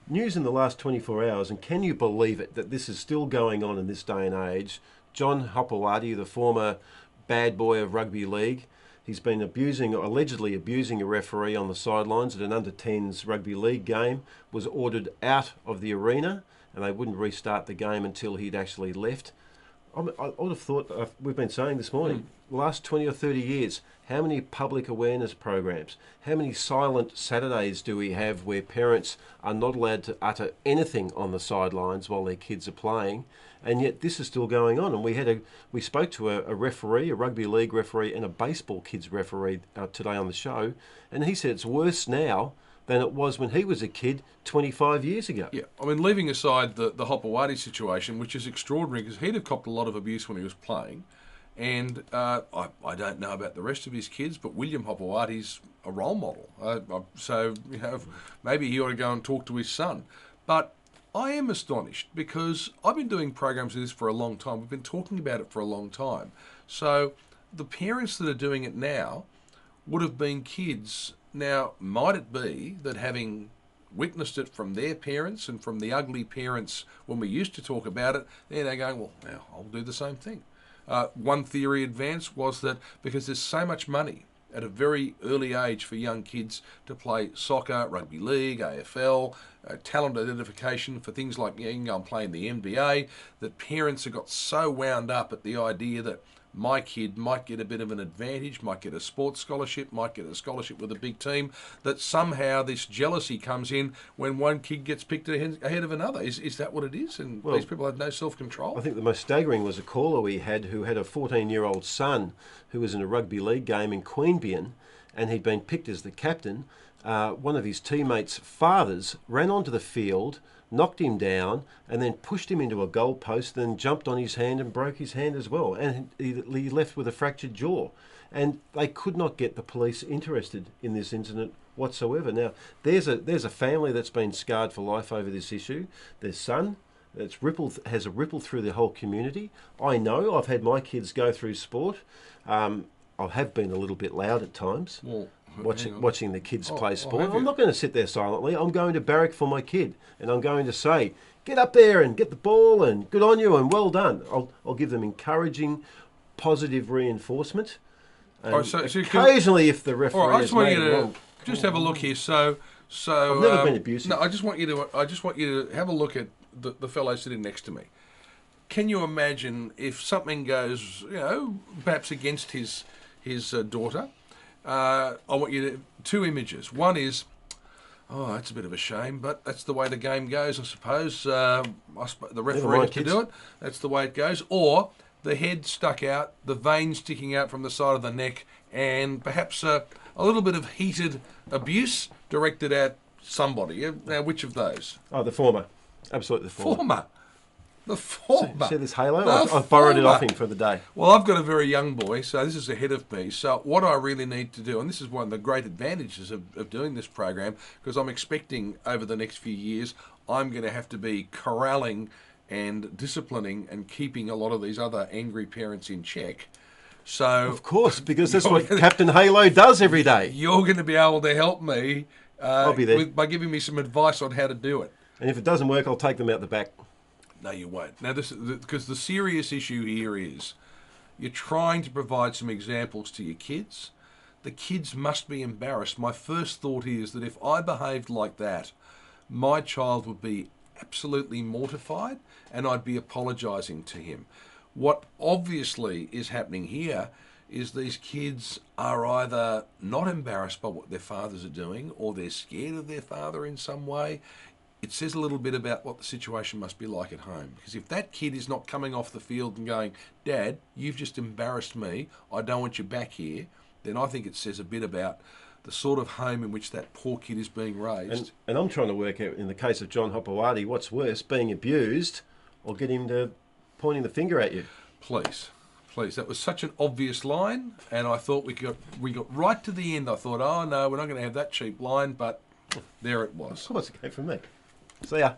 news in the last 24 hours, and can you believe it that this is still going on in this day and age? John Hopewadi, the former bad boy of rugby league, he's been allegedly abusing a referee on the sidelines at an under-10s rugby league game, was ordered out of the arena, and they wouldn't restart the game until he'd actually left. I would have thought, we've been saying this morning, the last 20 or 30 years, how many public awareness programs, how many silent Saturdays do we have where parents are not allowed to utter anything on the sidelines while their kids are playing? And yet this is still going on. And we spoke to a referee, a rugby league referee and a baseball kids referee today on the show, and he said it's worse now than it was when he was a kid 25 years ago. Yeah, I mean, leaving aside the Hopewadi situation, which is extraordinary because he'd have copped a lot of abuse when he was playing, and I don't know about the rest of his kids, but William Hopewadi's a role model. So, maybe he ought to go and talk to his son. But I am astonished because I've been doing programs with this for a long time. We've been talking about it for a long time. So the parents that are doing it now would have been kids. Now, might it be that having witnessed it from their parents and from the ugly parents when we used to talk about it, they're going, well, now I'll do the same thing. One theory advanced was that because there's so much money at a very early age for young kids to play soccer, rugby league, AFL, talent identification for things like you can go and play in the NBA, that parents have got so wound up at the idea that my kid might get a bit of an advantage, might get a sports scholarship, might get a scholarship with a big team, that somehow this jealousy comes in when one kid gets picked ahead of another. Is that what it is? And these people have no self-control? I think the most staggering was a caller we had who had a 14-year-old son who was in a rugby league game in Queanbeyan, and he'd been picked as the captain. One of his teammates' fathers ran onto the field, knocked him down, and then pushed him into a goal post, then jumped on his hand and broke his hand as well. And he left with a fractured jaw. And they could not get the police interested in this incident whatsoever. Now, there's a family that's been scarred for life over this issue. Their son has a ripple through the whole community. I know I've had my kids go through sport. I have been a little bit loud at times. Well, watching the kids play sport. have you? I'm not going to sit there silently. I'm going to barrack for my kid, and I'm going to say, get up there and get the ball, and good on you, and well done. I'll give them encouraging, positive reinforcement. And so occasionally, if the referee I just has want made you it to wrong, just have a look here. So I've never been abusive. No, I just want you to have a look at the fellow sitting next to me. Can you imagine if something goes, perhaps against his daughter? I want you to two images. One is, oh, that's a bit of a shame, but that's the way the game goes, I suppose. The referee has to do it. That's the way it goes. Or the head stuck out, the vein sticking out from the side of the neck, and perhaps a little bit of heated abuse directed at somebody. Now, which of those? Oh, the former. Absolutely the former. The former. See this halo? I've borrowed it off him for the day. Well, I've got a very young boy, so this is ahead of me. So what I really need to do, and this is one of the great advantages of doing this program, because I'm expecting over the next few years, I'm going to have to be corralling and disciplining and keeping a lot of these other angry parents in check. So of course, because that's what Captain Halo does every day. You're going to be able to help me I'll be there. by giving me some advice on how to do it. And if it doesn't work, I'll take them out the back. No, you won't. Now, because the serious issue here is you're trying to provide some examples to your kids. The kids must be embarrassed. My first thought is that if I behaved like that, my child would be absolutely mortified and I'd be apologising to him. What obviously is happening here is these kids are either not embarrassed by what their fathers are doing or they're scared of their father in some way. It says a little bit about what the situation must be like at home. Because if that kid is not coming off the field and going, Dad, you've just embarrassed me, I don't want you back here, then I think it says a bit about the sort of home in which that poor kid is being raised. And I'm trying to work out, in the case of John Hopewadi, what's worse, being abused or getting him to pointing the finger at you? Please. That was such an obvious line, and I thought we got right to the end. I thought, oh no, we're not going to have that cheap line, but there it was. Of course, it came from me. See ya.